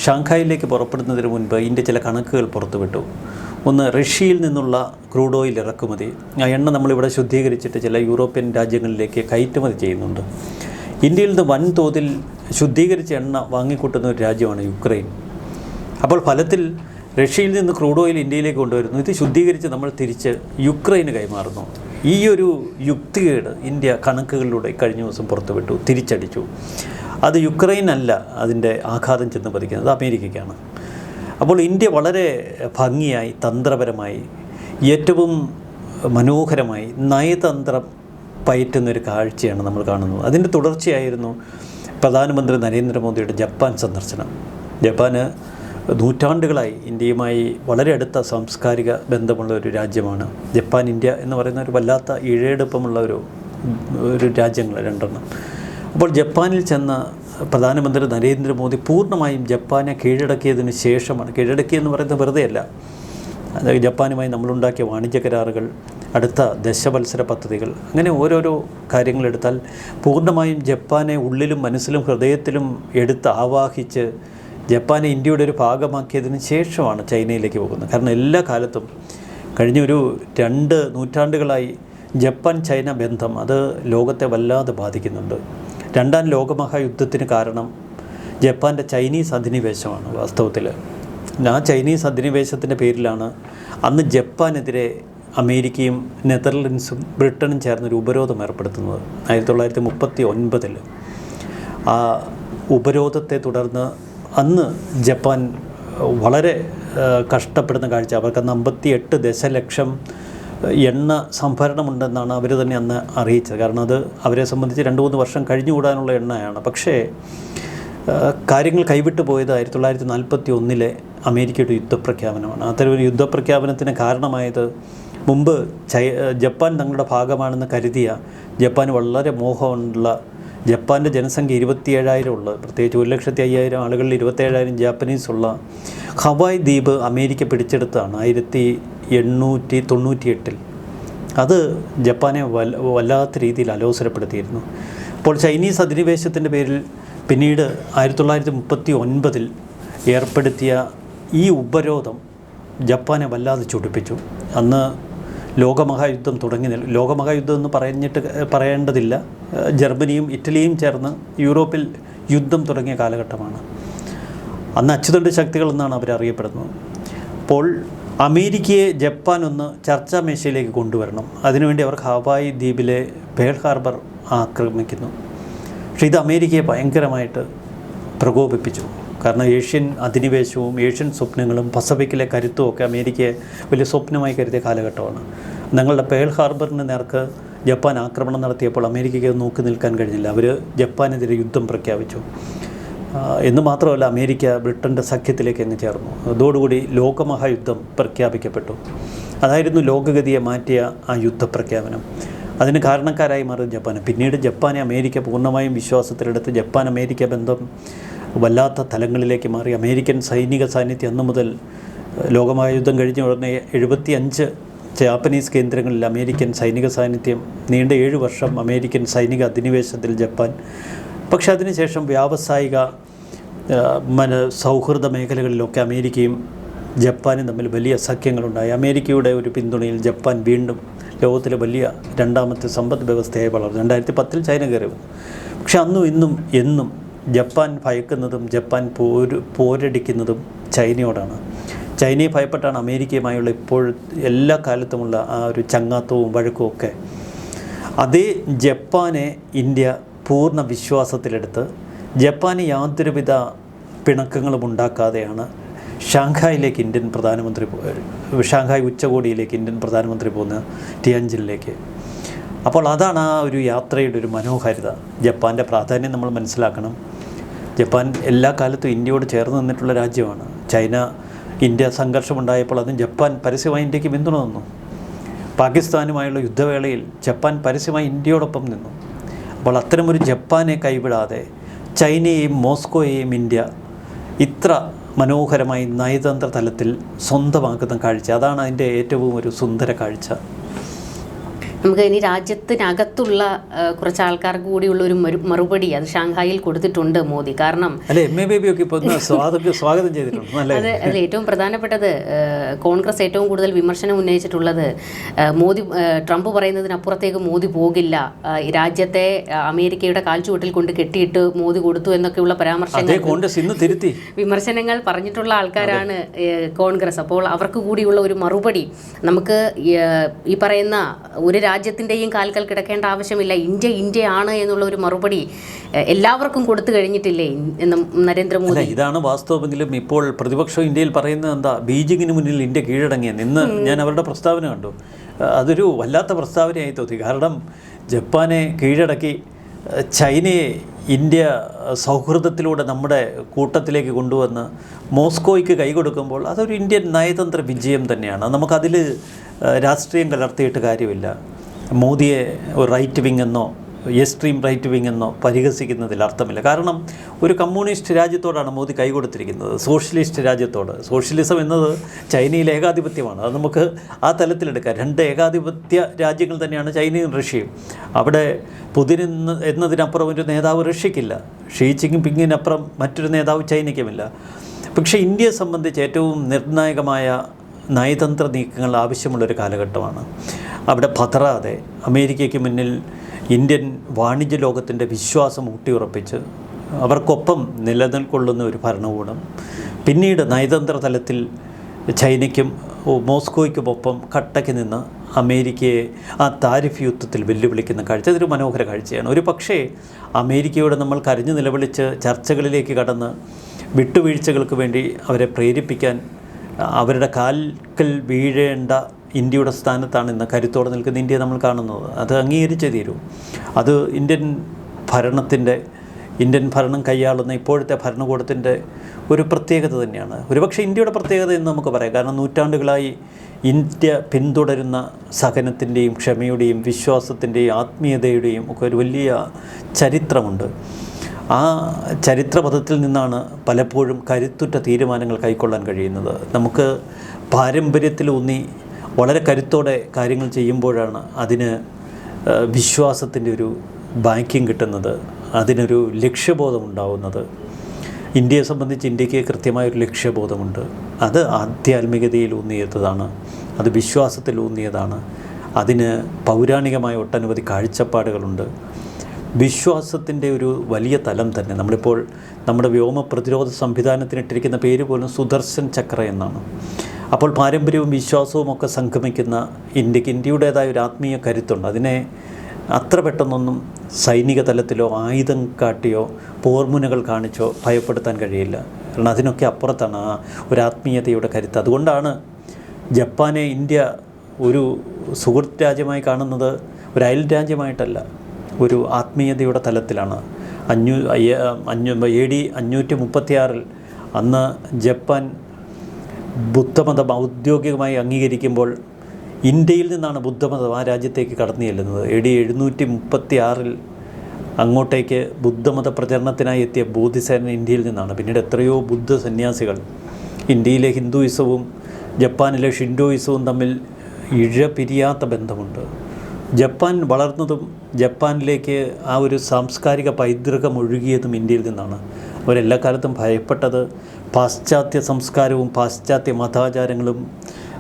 ഷാങ്ഹായിലേക്ക് പുറപ്പെടുന്നതിന് മുൻപ് ഇന്ത്യ ചില കണക്കുകൾ പുറത്തുവിട്ടു. ഒന്ന്, റഷ്യയിൽ നിന്നുള്ള ക്രൂഡ് ഓയിൽ ഇറക്കുമതി, ആ എണ്ണ നമ്മളിവിടെ ശുദ്ധീകരിച്ചിട്ട് ചില യൂറോപ്യൻ രാജ്യങ്ങളിലേക്ക് കയറ്റുമതി ചെയ്യുന്നുണ്ട്. ഇന്ത്യയിൽ നിന്ന് വൻതോതിൽ ശുദ്ധീകരിച്ച എണ്ണ വാങ്ങിക്കൂട്ടുന്ന ഒരു രാജ്യമാണ് യുക്രൈൻ. അപ്പോൾ ഫലത്തിൽ റഷ്യയിൽ നിന്ന് ക്രൂഡ് ഓയിൽ ഇന്ത്യയിലേക്ക് കൊണ്ടുവരുന്നു. ഇത് ശുദ്ധീകരിച്ച് നമ്മൾ തിരിച്ച് യുക്രൈന് കൈമാറുന്നു. ഈ ഒരു യുക്തികേട് ഇന്ത്യ കണക്കുകളിലൂടെ കഴിഞ്ഞ ദിവസം പുറത്തുവിട്ടു, തിരിച്ചടിച്ചു. അത് യുക്രൈനല്ല അതിൻ്റെ ആഘാതം ചെന്ന് പതിക്കുന്നത്, അമേരിക്കയ്ക്കാണ്. അപ്പോൾ ഇന്ത്യ വളരെ ഭംഗിയായി തന്ത്രപരമായി ഏറ്റവും മനോഹരമായി നയതന്ത്രം പയറ്റുന്നൊരു കാഴ്ചയാണ് നമ്മൾ കാണുന്നത്. അതിൻ്റെ തുടർച്ചയായിരുന്നു പ്രധാനമന്ത്രി നരേന്ദ്രമോദിയുടെ ജപ്പാൻ സന്ദർശനം. ജപ്പാന് നൂറ്റാണ്ടുകളായി ഇന്ത്യയുമായി വളരെ അടുത്ത സാംസ്കാരിക ബന്ധമുള്ള ഒരു രാജ്യമാണ്. ജപ്പാൻ ഇന്ത്യ എന്ന് പറയുന്ന ഒരു വല്ലാത്ത ഇഴയെടുപ്പമുള്ള ഒരു രാജ്യങ്ങൾ രണ്ടെണ്ണം. അപ്പോൾ ജപ്പാനിൽ ചെന്ന പ്രധാനമന്ത്രി നരേന്ദ്രമോദി പൂർണ്ണമായും ജപ്പാനെ കീഴടക്കിയതിന് ശേഷമാണ്, കീഴടക്കിയെന്ന് പറയുന്നത് വെറുതെയല്ല, അതായത് ജപ്പാനുമായി നമ്മളുണ്ടാക്കിയ വാണിജ്യ കരാറുകൾ, അടുത്ത ദശവത്സര പദ്ധതികൾ, അങ്ങനെ ഓരോരോ കാര്യങ്ങളെടുത്താൽ പൂർണ്ണമായും ജപ്പാനെ ഉള്ളിലും മനസ്സിലും ഹൃദയത്തിലും എടുത്ത് ആവാഹിച്ച് ജപ്പാനെ ഇന്ത്യയുടെ ഒരു ഭാഗമാക്കിയതിന് ശേഷമാണ് ചൈനയിലേക്ക് പോകുന്നത്. കാരണം എല്ലാ കാലത്തും കഴിഞ്ഞൊരു 2 നൂറ്റാണ്ടുകളായി ജപ്പാൻ ചൈന ബന്ധം അത് ലോകത്തെ വല്ലാതെ ബാധിക്കുന്നുണ്ട്. 2ാം ലോകമഹായുദ്ധത്തിന് കാരണം ജപ്പാൻ്റെ ചൈനീസ് അധിനിവേശമാണ്. വാസ്തവത്തിൽ ആ ചൈനീസ് അധിനിവേശത്തിൻ്റെ പേരിലാണ് അന്ന് ജപ്പാനെതിരെ അമേരിക്കയും നെതർലൻഡ്സും ബ്രിട്ടനും ചേർന്നൊരു ഉപരോധം ഏർപ്പെടുത്തുന്നത് 1939. ആ ഉപരോധത്തെ തുടർന്ന് അന്ന് ജപ്പാൻ വളരെ കഷ്ടപ്പെടുന്ന കാഴ്ച. അവർക്ക് 58 ദശലക്ഷം എണ്ണ സംഭരണമുണ്ടെന്നാണ് അവർ തന്നെ അന്ന് അറിയിച്ചത്. കാരണം അത് അവരെ സംബന്ധിച്ച് 2-3 വർഷം കഴിഞ്ഞുകൂടാനുള്ള എണ്ണയാണ്. പക്ഷേ കാര്യങ്ങൾ കൈവിട്ടു പോയത് 1941 അമേരിക്കയുടെ യുദ്ധപ്രഖ്യാപനമാണ്. അത്തരമൊരു യുദ്ധപ്രഖ്യാപനത്തിന് കാരണമായത് മുമ്പ് ജപ്പാൻ തങ്ങളുടെ ഭാഗമാണെന്ന് കരുതിയ, ജപ്പാന് വളരെ മോഹമുള്ള, ജപ്പാൻ്റെ ജനസംഖ്യ 27,000 ഉള്ളത്, പ്രത്യേകിച്ച് 1,05,000 ആളുകളിൽ 27,000 ജാപ്പനീസ് ഉള്ള ഹവായ് ദ്വീപ് അമേരിക്ക പിടിച്ചെടുത്താണ് 1898. അത് ജപ്പാനെ വല്ലാത്ത രീതിയിൽ അലോസരപ്പെടുത്തിയിരുന്നു. അപ്പോൾ ചൈനീസ് അധിനിവേശത്തിൻ്റെ പേരിൽ പിന്നീട് 1939 ഏർപ്പെടുത്തിയ ഈ ഉപരോധം ജപ്പാനെ വല്ലാതെ ചൊടിപ്പിച്ചു. അന്ന് ലോകമഹായുദ്ധം തുടങ്ങി. ലോകമഹായുദ്ധം എന്ന് പറയേണ്ടതില്ല, ജർമ്മനിയും ഇറ്റലിയും ചേർന്ന് യൂറോപ്പിൽ യുദ്ധം തുടങ്ങിയ കാലഘട്ടമാണ്. അന്ന് അച്ചുതണ്ട് ശക്തികൾ എന്നാണ് അവരറിയപ്പെടുന്നത്. അപ്പോൾ അമേരിക്കയെ ജപ്പാൻ ഒന്ന് ചർച്ചാ മേശയിലേക്ക് കൊണ്ടുവരണം. അതിനുവേണ്ടി അവർ ഹവായ് ദ്വീപിലെ പേൾ ഹാർബർ ആക്രമിക്കുന്നു. പക്ഷേ ഇത് അമേരിക്കയെ ഭയങ്കരമായിട്ട് പ്രകോപിപ്പിച്ചു. കാരണം ഏഷ്യൻ അധിനിവേശവും ഏഷ്യൻ സ്വപ്നങ്ങളും പസഫിക്കിലെ കരുത്തും ഒക്കെ അമേരിക്കയെ വലിയ സ്വപ്നമായി കരുതിയ കാലഘട്ടമാണ്. ഞങ്ങളുടെ പേൾ ഹാർബറിന് നേർക്ക് ജപ്പാൻ ആക്രമണം നടത്തിയപ്പോൾ അമേരിക്കയ്ക്ക് നോക്കി നിൽക്കാൻ കഴിഞ്ഞില്ല. അവർ ജപ്പാനെതിരെ യുദ്ധം പ്രഖ്യാപിച്ചു. എന്ന് മാത്രമല്ല, അമേരിക്ക ബ്രിട്ടൻ്റെ സഖ്യത്തിലേക്ക് അങ്ങ് ചേർന്നു. അതോടുകൂടി ലോകമഹായുദ്ധം പ്രഖ്യാപിക്കപ്പെട്ടു. അതായിരുന്നു ലോകഗതിയെ മാറ്റിയ ആ യുദ്ധപ്രഖ്യാപനം. അതിന് കാരണക്കാരായി മാറിയത് ജപ്പാൻ. പിന്നീട് ജപ്പാനെ അമേരിക്ക പൂർണ്ണമായും വിശ്വാസത്തിലെടുത്ത് ജപ്പാൻ അമേരിക്ക ബന്ധം വല്ലാത്ത തലങ്ങളിലേക്ക് മാറി. അമേരിക്കൻ സൈനിക സാന്നിധ്യം അന്നു മുതൽ ലോകമഹായുദ്ധം കഴിഞ്ഞ ഉടനെ 75 ജാപ്പനീസ് കേന്ദ്രങ്ങളിൽ അമേരിക്കൻ സൈനിക സാന്നിധ്യം, നീണ്ട 7 വർഷം അമേരിക്കൻ സൈനിക അധിനിവേശത്തിൽ ജപ്പാൻ. പക്ഷെ അതിനുശേഷം വ്യാവസായിക സൗഹൃദ മേഖലകളിലൊക്കെ അമേരിക്കയും ജപ്പാനും തമ്മിൽ വലിയ സഖ്യങ്ങളുണ്ടായി. അമേരിക്കയുടെ ഒരു പിന്തുണയിൽ ജപ്പാൻ വീണ്ടും ലോകത്തിലെ വലിയ 2ാമത്തെ സമ്പദ് വ്യവസ്ഥയായി വളർന്നു. 2010 ചൈന കയറി വന്നു. പക്ഷെ അന്നും ഇന്നും എന്നും ജപ്പാൻ ഭയക്കുന്നതും ജപ്പാൻ പോരടിക്കുന്നതും ചൈനയോടാണ്. ചൈനയെ ഭയപ്പെട്ടാണ് അമേരിക്കയുമായുള്ള ഇപ്പോൾ എല്ലാ കാലത്തുമുള്ള ആ ഒരു ചങ്ങാത്തവും വഴക്കും ഒക്കെ. അതേ ജപ്പാനെ ഇന്ത്യ പൂർണ്ണ വിശ്വാസത്തിലെടുത്ത് ജപ്പാന് യാതൊരുവിധ പിണക്കങ്ങളും ഉണ്ടാക്കാതെയാണ് ഷാങ്ഹായിലേക്ക് ഇന്ത്യൻ പ്രധാനമന്ത്രി ഷാങ്ഹായ് ഉച്ചകോടിയിലേക്ക് ഇന്ത്യൻ പ്രധാനമന്ത്രി പോകുന്ന ടിയാൻജിനിലേക്ക്. അപ്പോൾ അതാണ് ആ ഒരു യാത്രയുടെ ഒരു മനോഹാരിത. ജപ്പാൻ്റെ പ്രാധാന്യം നമ്മൾ മനസ്സിലാക്കണം. ജപ്പാൻ എല്ലാ കാലത്തും ഇന്ത്യയോട് ചേർന്ന് നിന്നിട്ടുള്ള രാജ്യമാണ്. ചൈന ഇന്ത്യ സംഘർഷമുണ്ടായപ്പോൾ അതും ജപ്പാൻ പരസ്യമായി ഇന്ത്യക്ക് പിന്തുണ തന്നു. പാകിസ്ഥാനുമായുള്ള യുദ്ധവേളയിൽ ജപ്പാൻ പരസ്യമായി ഇന്ത്യയോടൊപ്പം നിന്നു. അപ്പോൾ അത്തരമൊരു ജപ്പാനെ കൈവിടാതെ ചൈനയെയും മോസ്കോയെയും ഇന്ത്യ ഇത്ര മനോഹരമായി നയതന്ത്ര തലത്തിൽ സ്വന്തമാക്കുന്ന കാഴ്ച, അതാണ് അതിൻ്റെ ഏറ്റവും ഒരു സുന്ദര കാഴ്ച. നമുക്ക് ഇനി രാജ്യത്തിനകത്തുള്ള കുറച്ച് ആൾക്കാർക്ക് കൂടിയുള്ള ഒരു മറുപടി അത് ഷാങ്ഹായിൽ കൊടുത്തിട്ടുണ്ട് മോദി. കാരണം സ്വാഗതം ചെയ്തിട്ടുണ്ട്. അത് അതിൽ ഏറ്റവും പ്രധാനപ്പെട്ടത് കോൺഗ്രസ് ഏറ്റവും കൂടുതൽ വിമർശനം ഉന്നയിച്ചിട്ടുള്ളത് ട്രംപ് പറയുന്നതിനപ്പുറത്തേക്ക് മോദി പോകില്ല, രാജ്യത്തെ അമേരിക്കയുടെ കാൽച്ചുവട്ടിൽ കൊണ്ട് കെട്ടിയിട്ട് മോദി കൊടുത്തു എന്നൊക്കെയുള്ള വിമർശനങ്ങൾ പറഞ്ഞിട്ടുള്ള ആൾക്കാരാണ് കോൺഗ്രസ്. അപ്പോൾ അവർക്ക് കൂടിയുള്ള ഒരു മറുപടി നമുക്ക് ഈ പറയുന്ന ഒരു രാജ്യത്തിൻ്റെയും കാൽക്കൽ കിടക്കേണ്ട ആവശ്യമില്ല, ഇന്ത്യ ആണ് എന്നുള്ള ഒരു മറുപടി എല്ലാവർക്കും കൊടുത്തു കഴിഞ്ഞിട്ടില്ലേ എന്നും നരേന്ദ്രമോദി? ഇതാണ് വാസ്തവമെങ്കിലും ഇപ്പോൾ പ്രതിപക്ഷം ഇന്ത്യയിൽ പറയുന്നത് എന്താ, ബീജിങ്ങിന് മുന്നിൽ ഇന്ത്യ കീഴടങ്ങിയെന്ന്. ഇന്ന് ഞാൻ അവരുടെ പ്രസ്താവന കണ്ടു. അതൊരു വല്ലാത്ത പ്രസ്താവനയായി തോന്നി. കാരണം ജപ്പാനെ കീഴടക്കി ചൈനയെ ഇന്ത്യ സൗഹൃദത്തിലൂടെ നമ്മുടെ കൂട്ടത്തിലേക്ക് കൊണ്ടുവന്ന് മോസ്കോയ്ക്ക് കൈകൊടുക്കുമ്പോൾ അതൊരു ഇന്ത്യൻ നയതന്ത്ര വിജയം തന്നെയാണ്. നമുക്കതിൽ രാഷ്ട്രീയം കലർത്തിയിട്ട് കാര്യമില്ല. മോദിയെ റൈറ്റ് വിങ് എന്നോ എക്സ്ട്രീം റൈറ്റ് വിങ് എന്നോ പരിഹസിക്കുന്നതിൽ അർത്ഥമില്ല. കാരണം ഒരു കമ്മ്യൂണിസ്റ്റ് രാജ്യത്തോടാണ് മോദി കൈകൊടുത്തിരിക്കുന്നത്, സോഷ്യലിസ്റ്റ് രാജ്യത്തോട്. സോഷ്യലിസം എന്നത് ചൈനയിലെ ഏകാധിപത്യമാണ്. അത് നമുക്ക് ആ തലത്തിലെടുക്കാം. 2 ഏകാധിപത്യ രാജ്യങ്ങൾ തന്നെയാണ് ചൈനയും റഷ്യയും. അവിടെ പുതിൻ എന്നതിനപ്പുറം ഒരു നേതാവ് റഷ്യയ്ക്കില്ല, ഷീ ജിൻപിങ്ങിനപ്പുറം മറ്റൊരു നേതാവ് ചൈനയ്ക്കുമില്ല. പക്ഷേ ഇന്ത്യയെ സംബന്ധിച്ച് ഏറ്റവും നിർണായകമായ നയതന്ത്ര നീക്കങ്ങൾ ആവശ്യമുള്ളൊരു കാലഘട്ടമാണ്. അവിടെ പതറാതെ അമേരിക്കയ്ക്ക് മുന്നിൽ ഇന്ത്യൻ വാണിജ്യ ലോകത്തിൻ്റെ വിശ്വാസം ഊട്ടിയുറപ്പിച്ച് അവർക്കൊപ്പം നിലനിൽക്കൊള്ളുന്ന ഒരു ഭരണകൂടം, പിന്നീട് നയതന്ത്ര തലത്തിൽ ചൈനയ്ക്കും മോസ്കോയ്ക്കുമൊപ്പം കട്ടയ്ക്ക് നിന്ന് അമേരിക്കയെ ആ താരിഫ് യുദ്ധത്തിൽ വെല്ലുവിളിക്കുന്ന കാഴ്ച ഇതൊരു മനോഹര കാഴ്ചയാണ്. ഒരു പക്ഷേ അമേരിക്കയോട് നമ്മൾ കരഞ്ഞു നിലവിളിച്ച് ചർച്ചകളിലേക്ക് കടന്ന് വിട്ടുവീഴ്ചകൾക്ക് വേണ്ടി അവരെ പ്രേരിപ്പിക്കാൻ അവരുടെ കാൽക്കൽ വീഴേണ്ട ഇന്ത്യയുടെ സ്ഥാനത്താണ് ഇന്ന് കരുത്തോടെ നിൽക്കുന്ന ഇന്ത്യയെ നമ്മൾ കാണുന്നത്. അത് അംഗീകരിച്ചേ തീരൂ. അത് ഇന്ത്യൻ ഭരണം കൈയാളുന്ന ഇപ്പോഴത്തെ ഭരണകൂടത്തിൻ്റെ ഒരു പ്രത്യേകത തന്നെയാണ്. ഒരുപക്ഷെ ഇന്ത്യയുടെ പ്രത്യേകത എന്ന് നമുക്ക് പറയാം. കാരണം നൂറ്റാണ്ടുകളായി ഇന്ത്യ പിന്തുടരുന്ന സഹനത്തിൻ്റെയും ക്ഷമയുടെയും വിശ്വാസത്തിൻ്റെയും ആത്മീയതയുടെയും ഒക്കെ ഒരു വലിയ ചരിത്രമുണ്ട്. ആ ചരിത്രപഥത്തിൽ നിന്നാണ് പലപ്പോഴും കരുത്തുറ്റ തീരുമാനങ്ങൾ കൈക്കൊള്ളാൻ കഴിയുന്നത്. നമുക്ക് പാരമ്പര്യത്തിലൂന്നി വളരെ കരുത്തോടെ കാര്യങ്ങൾ ചെയ്യുമ്പോഴാണ് അതിന് വിശ്വാസത്തിൻ്റെ ഒരു ബാക്കിങ് കിട്ടുന്നത്, അതിനൊരു ലക്ഷ്യബോധം ഉണ്ടാവുന്നത്. ഇന്ത്യയെ സംബന്ധിച്ച് ഇന്ത്യക്ക് കൃത്യമായൊരു ലക്ഷ്യബോധമുണ്ട്. അത് ആധ്യാത്മികതയിലൂന്നിയതാണ്, അത് വിശ്വാസത്തിലൂന്നിയതാണ്. അതിന് പൗരാണികമായ ഒട്ടനവധി കാഴ്ചപ്പാടുകളുണ്ട്. വിശ്വാസത്തിൻ്റെ ഒരു വലിയ തലം തന്നെ. നമ്മളിപ്പോൾ നമ്മുടെ വ്യോമ പ്രതിരോധ സംവിധാനത്തിനിട്ടിരിക്കുന്ന പേര് പോലും സുദർശൻ ചക്ര എന്നാണ്. അപ്പോൾ പാരമ്പര്യവും വിശ്വാസവും ഒക്കെ സംഗമിക്കുന്ന ഇന്ത്യയുടേതായ ഒരു ആത്മീയ കരുത്തുണ്ട്. അതിനെ അത്ര പെട്ടെന്നൊന്നും സൈനിക തലത്തിലോ ആയുധം കാട്ടിയോ പോർമുനകൾ കാണിച്ചോ ഭയപ്പെടുത്താൻ കഴിയില്ല. കാരണം അതിനൊക്കെ അപ്പുറത്താണ് ആ ഒരു ആത്മീയതയുടെ കരുത്ത്. അതുകൊണ്ടാണ് ജപ്പാനെ ഇന്ത്യ ഒരു സുഹൃത്ത് രാജ്യമായി കാണുന്നത്, ഒരു അയൽ രാജ്യമായിട്ടല്ല, ഒരു ആത്മീയതയുടെ തലത്തിലാണ്. AD 536 അന്ന് ജപ്പാൻ ബുദ്ധമതം ഔദ്യോഗികമായി അംഗീകരിക്കുമ്പോൾ ഇന്ത്യയിൽ നിന്നാണ് ബുദ്ധമതം ആ രാജ്യത്തേക്ക് കടന്നു ചെല്ലുന്നത്. AD 736 അങ്ങോട്ടേക്ക് ബുദ്ധമത പ്രചരണത്തിനായി എത്തിയ ബോധിസേന ഇന്ത്യയിൽ നിന്നാണ്. പിന്നീട് എത്രയോ ബുദ്ധ സന്യാസികൾ. ഇന്ത്യയിലെ ഹിന്ദുയിസവും ജപ്പാനിലെ ഷിൻഡോയിസവും തമ്മിൽ ഇഴപിരിയാത്ത ബന്ധമുണ്ട്. ജപ്പാൻ വളർന്നതും ജപ്പാനിലേക്ക് ആ ഒരു സാംസ്കാരിക പൈതൃകം ഒഴുകിയതും ഇന്ത്യയിൽ നിന്നാണ്. അവരെല്ലാ കാലത്തും ഭയപ്പെട്ടത് പാശ്ചാത്യ സംസ്കാരവും പാശ്ചാത്യ മതാചാരങ്ങളും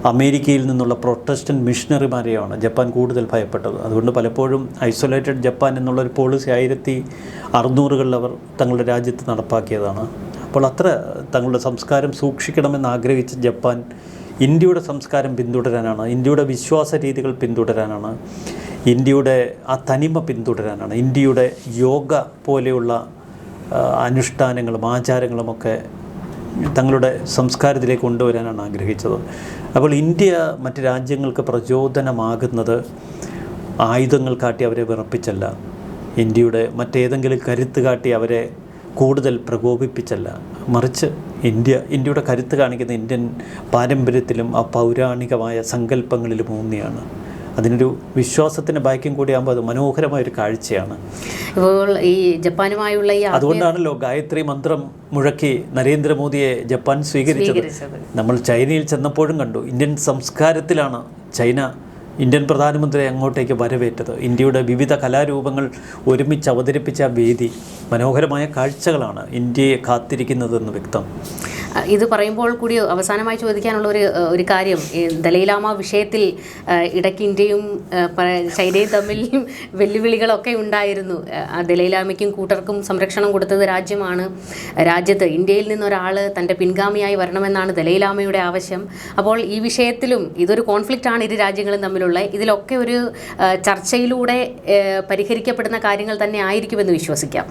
അമേരിക്കയിൽ നിന്നുള്ള പ്രൊട്ടസ്റ്റന്റ് മിഷണറിമാരെയാണ് ജപ്പാൻ കൂടുതൽ ഭയപ്പെട്ടത്. അതുകൊണ്ട് പലപ്പോഴും ഐസൊലേറ്റഡ് ജപ്പാൻ എന്നുള്ളൊരു പോളിസി 1600-കളിൽ അവർ തങ്ങളുടെ രാജ്യത്ത് നടപ്പാക്കിയതാണ്. അപ്പോൾ അത്ര തങ്ങളുടെ സംസ്കാരം സൂക്ഷിക്കണമെന്ന് ആഗ്രഹിച്ച ജപ്പാൻ ഇന്ത്യയുടെ സംസ്കാരം പിന്തുടരാനാണ്, ഇന്ത്യയുടെ വിശ്വാസ രീതികൾ പിന്തുടരാനാണ്, ഇന്ത്യയുടെ ആ തനിമ പിന്തുടരാനാണ്, ഇന്ത്യയുടെ യോഗ പോലെയുള്ള അനുഷ്ഠാനങ്ങളും ആചാരങ്ങളുമൊക്കെ തങ്ങളുടെ സംസ്കാരത്തിലേക്ക് കൊണ്ടുവരാനാണ് ആഗ്രഹിച്ചത്. അപ്പോൾ ഇന്ത്യ മറ്റ് രാജ്യങ്ങൾക്ക് പ്രചോദനമാകുന്നത് ആയുധങ്ങൾ കാട്ടി അവരെ വിറപ്പിച്ചല്ല, ഇന്ത്യയുടെ മറ്റേതെങ്കിലും കരുത്ത് കാട്ടി അവരെ കൂടുതൽ പ്രകോപിപ്പിച്ചല്ല, മറിച്ച് ഇന്ത്യയുടെ കരുത്ത് കാണിക്കുന്ന ഇന്ത്യൻ പാരമ്പര്യത്തിലും ആ പൗരാണികമായ സങ്കല്പങ്ങളിലും ഊന്നിയാണ്. അതിനൊരു വിശ്വാസത്തിൻ്റെ ബാക്കിയും കൂടി ആകുമ്പോൾ അത് മനോഹരമായൊരു കാഴ്ചയാണ്. ഇപ്പോൾ ഈ ജപ്പാനുമായുള്ള അതുകൊണ്ടാണല്ലോ ഗായത്രി മന്ത്രം മുഴക്കി നരേന്ദ്രമോദിയെ ജപ്പാൻ സ്വീകരിച്ചത്. നമ്മൾ ചൈനയിൽ ചെന്നപ്പോഴും കണ്ടു, ഇന്ത്യൻ സംസ്കാരത്തിലാണ് ചൈന ഇന്ത്യൻ പ്രധാനമന്ത്രിയെ അങ്ങോട്ടേക്ക് വരവേറ്റത്. ഇന്ത്യയുടെ വിവിധ കലാരൂപങ്ങൾ ഒരുമിച്ച് അവതരിപ്പിച്ച വേദി മനോഹരമായ കാഴ്ചകളാണ് ഇന്ത്യയെ കാത്തിരിക്കുന്നതെന്ന് വ്യക്തം. ഇത് പറയുമ്പോൾ കൂടി അവസാനമായി ചോദിക്കാനുള്ള ഒരു കാര്യം, ദലൈലാമ വിഷയത്തിൽ ഇടയ്ക്ക് ഇന്ത്യയും ചൈനയും തമ്മിൽ വെല്ലുവിളികളൊക്കെ ഉണ്ടായിരുന്നു. ദലൈലാമയ്ക്കും കൂട്ടർക്കും സംരക്ഷണം കൊടുത്തത് രാജ്യമാണ്. രാജ്യത്ത് ഇന്ത്യയിൽ നിന്നൊരാൾ തൻ്റെ പിൻഗാമിയായി വരണമെന്നാണ് ദലൈലാമയുടെ ആവശ്യം. അപ്പോൾ ഈ വിഷയത്തിലും ഇതൊരു കോൺഫ്ലിക്റ്റാണ് ഇരു രാജ്യങ്ങളും തമ്മിലുള്ള. ഇതിലൊക്കെ ഒരു ചർച്ചയിലൂടെ പരിഹരിക്കപ്പെടുന്ന കാര്യങ്ങൾ തന്നെ ആയിരിക്കുമെന്ന് വിശ്വസിക്കാം.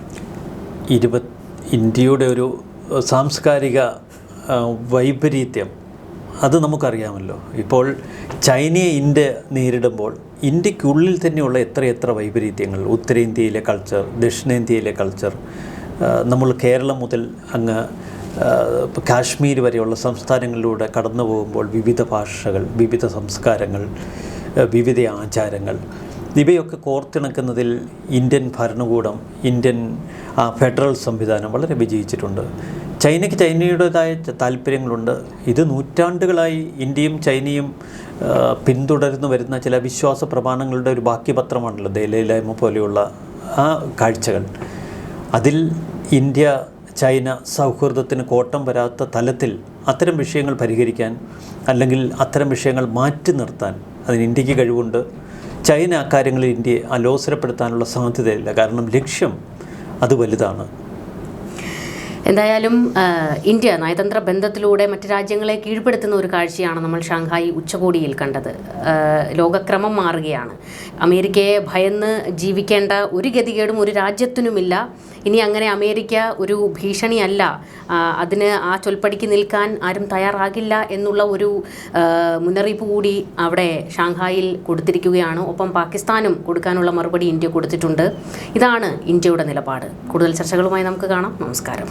ഇന്ത്യയുടെ ഒരു സാംസ്കാരിക വൈപരീത്യം അത് നമുക്കറിയാമല്ലോ. ഇപ്പോൾ ചൈനയെ ഇന്ത്യ നേരിടുമ്പോൾ ഇന്ത്യക്കുള്ളിൽ തന്നെയുള്ള എത്രയെത്ര വൈപരീത്യങ്ങൾ, ഉത്തരേന്ത്യയിലെ കൾച്ചർ, ദക്ഷിണേന്ത്യയിലെ കൾച്ചർ, നമ്മൾ കേരളം മുതൽ അങ്ങ് കാശ്മീർ വരെയുള്ള സംസ്ഥാനങ്ങളിലൂടെ കടന്നു പോകുമ്പോൾ വിവിധ ഭാഷകൾ, വിവിധ സംസ്കാരങ്ങൾ, വിവിധ ആചാരങ്ങൾ, ഇവയൊക്കെ കോർത്തിണക്കുന്നതിൽ ഇന്ത്യൻ ഭരണകൂടം, ഇന്ത്യൻ ഫെഡറൽ സംവിധാനം വളരെ വിജയിച്ചിട്ടുണ്ട്. ചൈനയ്ക്ക് ചൈനയുടേതായ താല്പര്യങ്ങളുണ്ട്. ഇത് നൂറ്റാണ്ടുകളായി ഇന്ത്യയും ചൈനയും പിന്തുടർന്നു വരുന്ന ചില വിശ്വാസ പ്രമാണങ്ങളുടെ ഒരു ബാക്കിപത്രമാണല്ലോ ദലൈലാമ പോലെയുള്ള ആ കാഴ്ചകൾ. അതിൽ ഇന്ത്യ ചൈന സൗഹൃദത്തിന് കോട്ടം വരാത്ത തലത്തിൽ അത്തരം വിഷയങ്ങൾ പരിഹരിക്കാൻ, അല്ലെങ്കിൽ അത്തരം വിഷയങ്ങൾ മാറ്റി നിർത്താൻ അതിന് ഇന്ത്യക്ക് കഴിവുണ്ട്. ചൈന അക്കാര്യങ്ങളിൽ ഇന്ത്യയെ അലോസരപ്പെടുത്താനുള്ള സാധ്യതയില്ല. കാരണം ലക്ഷ്യം അത് വലുതാണ്. എന്തായാലും ഇന്ത്യ നയതന്ത്ര ബന്ധത്തിലൂടെ മറ്റ് രാജ്യങ്ങളെ കീഴ്പ്പെടുത്തുന്ന ഒരു കാഴ്ചയാണ് നമ്മൾ ഷാങ്ഹായ് ഉച്ചകോടിയിൽ കണ്ടത്. ലോകക്രമം മാറുകയാണ്. അമേരിക്കയെ ഭയന്ന് ജീവിക്കേണ്ട ഒരു ഗതികേടും ഒരു രാജ്യത്തിനുമില്ല. ഇനി അങ്ങനെ അമേരിക്ക ഒരു ഭീഷണിയല്ല, അതിന് ആ ചൊൽപ്പടിക്ക് നിൽക്കാൻ ആരും തയ്യാറാകില്ല എന്നുള്ള ഒരു മുന്നറിയിപ്പ് കൂടി അവിടെ ഷാങ്ഹായിൽ കൊടുത്തിരിക്കുകയാണ്. ഒപ്പം പാകിസ്ഥാനും കൊടുക്കാനുള്ള മറുപടി ഇന്ത്യ കൊടുത്തിട്ടുണ്ട്. ഇതാണ് ഇന്ത്യയുടെ നിലപാട്. കൂടുതൽ ചർച്ചകളുമായി നമുക്ക് കാണാം. നമസ്കാരം.